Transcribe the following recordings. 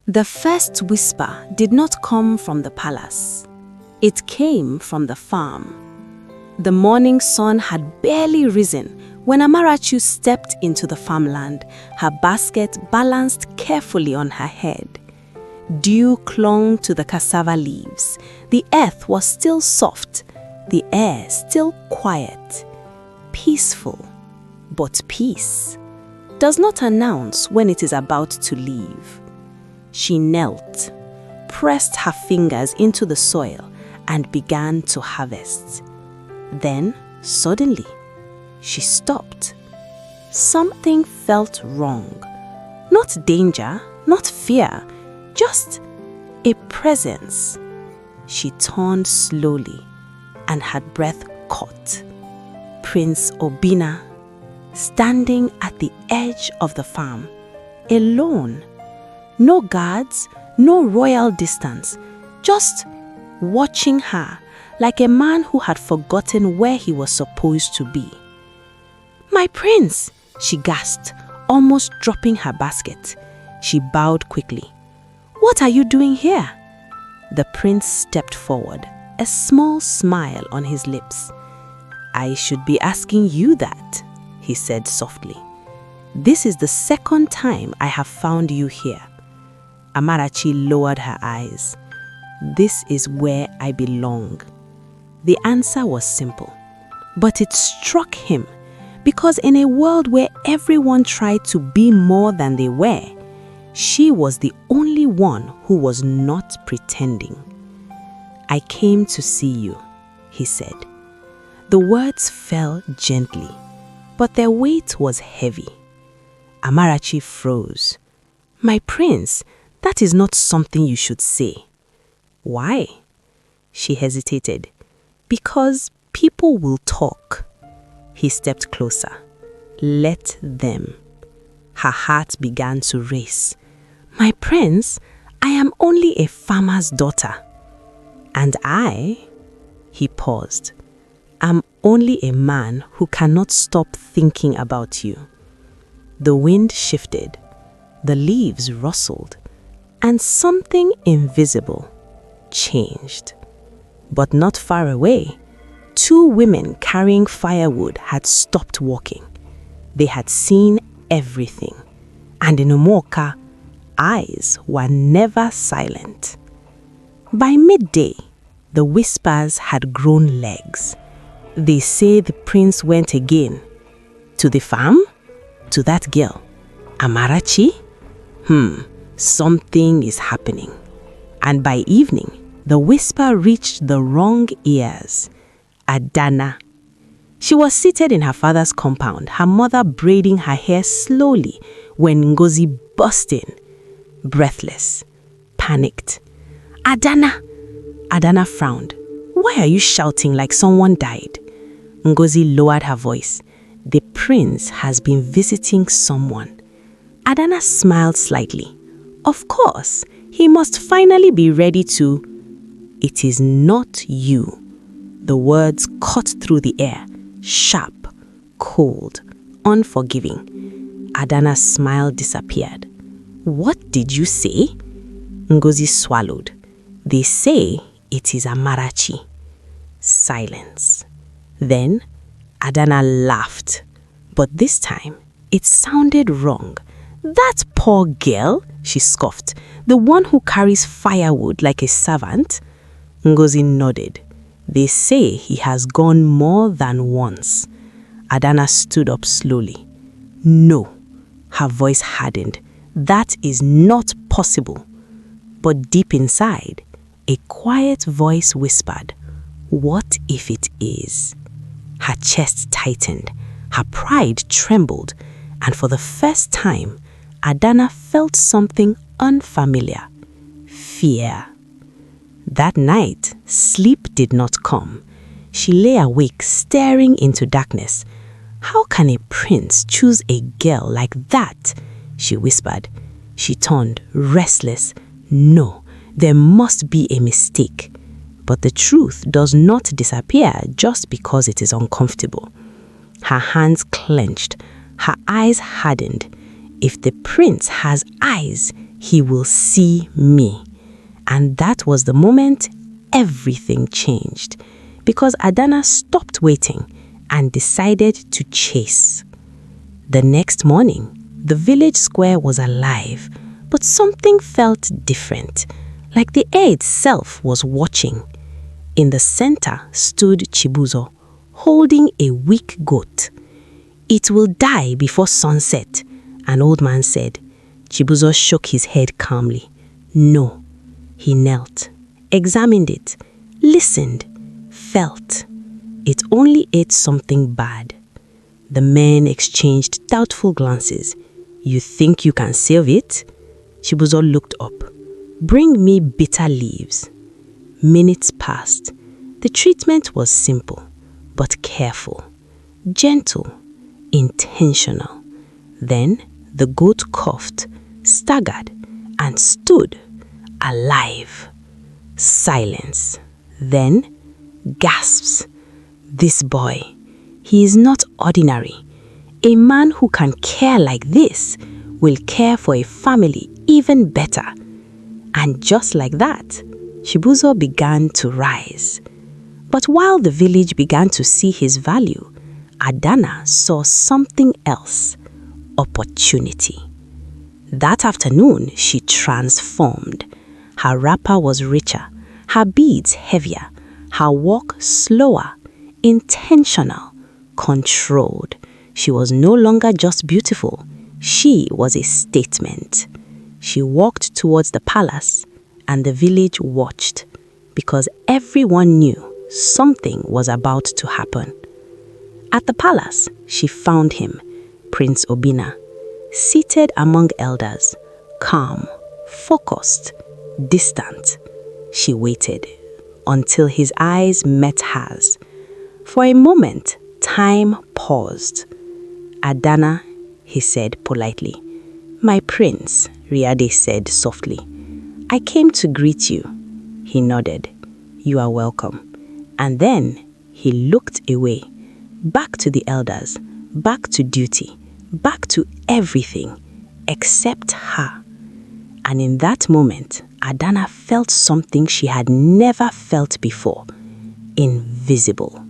The first whisper did not come from the palace. It came from the farm. The morning sun had barely risen when Amarachi stepped into the farmland, her basket balanced carefully on her head. Dew clung to the cassava leaves. The earth was still soft, the air still quiet. Peaceful, but peace does not announce when it is about to leave. She knelt, pressed her fingers into the soil, and began to harvest. Then, suddenly, she stopped. Something felt wrong. Not danger, not fear, just a presence. She turned slowly, and her breath caught. Prince Obinna, standing at the edge of the farm, alone. No guards, no royal distance, just watching her like a man who had forgotten where he was supposed to be. "My prince," she gasped, almost dropping her basket. She bowed quickly. "What are you doing here?" The prince stepped forward, a small smile on his lips. "I should be asking you that," he said softly. "This is the second time I have found you here." Amarachi lowered her eyes. "This is where I belong." The answer was simple, but it struck him because in a world where everyone tried to be more than they were, she was the only one who was not pretending. "I came to see you," he said. The words fell gently, but their weight was heavy. Amarachi froze. "My prince, that is not something you should say." "Why?" She hesitated. "Because people will talk." He stepped closer. "Let them." Her heart began to race. "My prince, I am only a farmer's daughter." "And I," he paused, "am only a man who cannot stop thinking about you." The wind shifted, the leaves rustled, and something invisible changed. But not far away, two women carrying firewood had stopped walking. They had seen everything, and in Umuoka, eyes were never silent. By midday, the whispers had grown legs. They say the prince went again. To the farm? To that girl? Amarachi? Something is happening. And by evening, the whisper reached the wrong ears. Adana. She was seated in her father's compound, her mother braiding her hair slowly when Ngozi burst in, breathless, panicked. "Adana!" Adana frowned. "Why are you shouting like someone died?" Ngozi lowered her voice. "The prince has been visiting someone." Adana smiled slightly. "Of course, he must finally be ready to..." "It is not you." The words cut through the air, sharp, cold, unforgiving. Adana's smile disappeared. "What did you say?" Ngozi swallowed. "They say it is Amarachi." Silence. Then Adana laughed, but this time it sounded wrong. "That poor girl," she scoffed, "the one who carries firewood like a servant?" Ngozi nodded. "They say he has gone more than once." Adana stood up slowly. "No," her voice hardened. "That is not possible." But deep inside, a quiet voice whispered, "What if it is?" Her chest tightened, her pride trembled, and for the first time, Adana felt something unfamiliar. Fear. That night, sleep did not come. She lay awake, staring into darkness. "How can a prince choose a girl like that?" she whispered. She turned, restless. "No, there must be a mistake." But the truth does not disappear just because it is uncomfortable. Her hands clenched, her eyes hardened. If the prince has eyes, He will see me. And that was the moment everything changed, because Adana stopped waiting and decided to chase. The next morning, the village square was alive, but something felt different, like the air itself was watching. In the center stood Chibuzo, holding a weak goat. "It will die before sunset," an old man said. Chibuzo shook his head calmly. "No." He knelt, examined it, listened, felt. It only ate something bad. The men exchanged doubtful glances. "You think you can save it?" Chibuzo looked up. "Bring me bitter leaves." Minutes passed. The treatment was simple, but careful, gentle, intentional. Then the goat coughed, staggered, and stood alive. Silence. Then gasps. "This boy, he is not ordinary. A man who can care like this will care for a family even better." And just like that, Chibuzo began to rise. But while the village began to see his value, Adana saw something else: opportunity. That afternoon, she transformed. Her wrapper was richer, her beads heavier, her walk slower, intentional, controlled. She was no longer just beautiful. She was a statement. She walked towards the palace, and the village watched, because everyone knew something was about to happen. At the palace, she found him, Prince Obinna, seated among elders, calm, focused, distant. She waited until his eyes met hers. For a moment, time paused. "Adana," he said politely. "My prince," Riade said softly. "I came to greet you." He nodded. "You are welcome." And then he looked away, back to the elders, back to duty, back to everything except her. And in that moment, Adana felt something she had never felt before: invisible.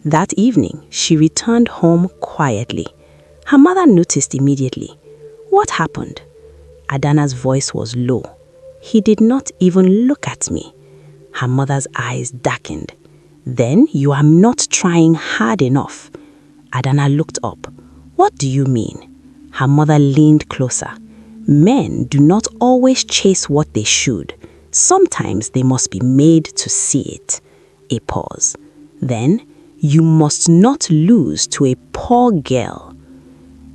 That evening, she returned home quietly. Her mother noticed immediately. "What happened?" Adana's voice was low. "He did not even look at me." Her mother's eyes darkened. "Then you are not trying hard enough." Adana looked up. "What do you mean?" Her mother leaned closer. "Men do not always chase what they should. Sometimes they must be made to see it." A pause. "Then you must not lose to a poor girl."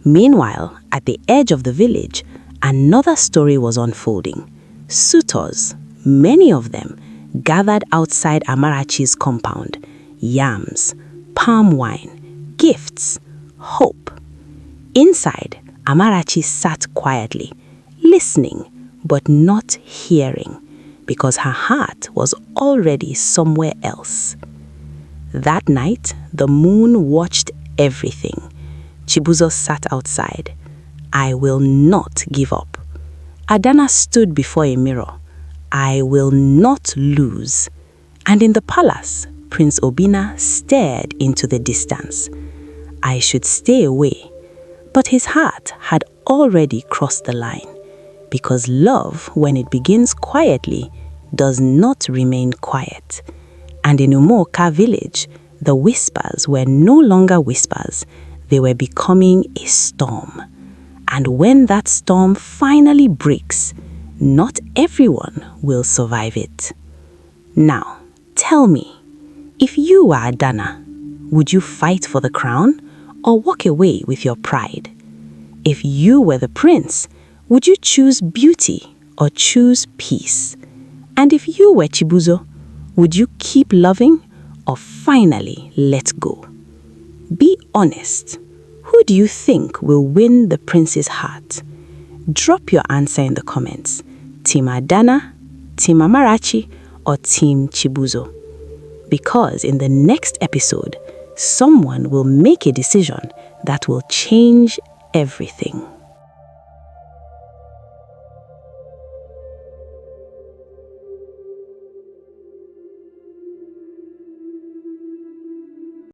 Meanwhile, at the edge of the village, another story was unfolding. Suitors, many of them, gathered outside Amarachi's compound. Yams, palm wine, gifts, hope. Inside, Amarachi sat quietly, listening but not hearing, because her heart was already somewhere else. That night, the moon watched everything. Chibuzo sat outside. "I will not give up." Adana stood before a mirror. "I will not lose." And in the palace, Prince Obinna stared into the distance. "I should stay away." But his heart had already crossed the line, because love, when it begins quietly, does not remain quiet. And in Umuoka village, the whispers were no longer whispers. They were becoming a storm. And when that storm finally breaks, not everyone will survive it. Now, tell me, if you were Adana, would you fight for the crown or walk away with your pride? If you were the prince, would you choose beauty or choose peace? And if you were Chibuzo, would you keep loving or finally let go? Be honest. Who do you think will win the prince's heart? Drop your answer in the comments. Team Adana, Team Amarachi, or Team Chibuzo? Because in the next episode, someone will make a decision that will change everything.